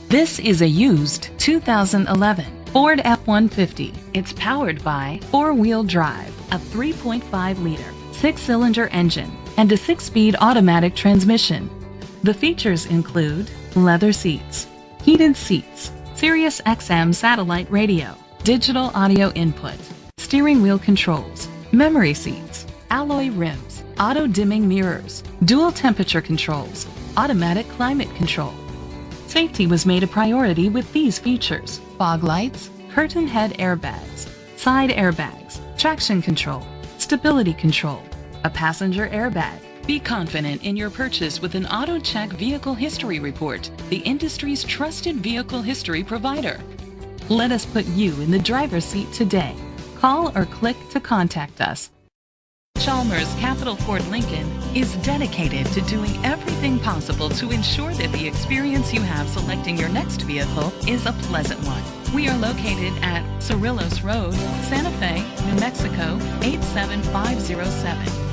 This is a used 2011 Ford F-150. It's powered by four-wheel drive, a 3.5-liter, six-cylinder engine, and a six-speed automatic transmission. The features include leather seats, heated seats, Sirius XM satellite radio, digital audio input, steering wheel controls, memory seats, alloy rims, auto-dimming mirrors, dual temperature controls, automatic climate control. Safety was made a priority with these features: fog lights, curtain head airbags, side airbags, traction control, stability control, a passenger airbag. Be confident in your purchase with an AutoCheck Vehicle History Report, the industry's trusted vehicle history provider. Let us put you in the driver's seat today. Call or click to contact us. Chalmers Capital Ford Lincoln is dedicated to doing everything possible to ensure that the experience you have selecting your next vehicle is a pleasant one. We are located at Cerrillos Road, Santa Fe, New Mexico 87507.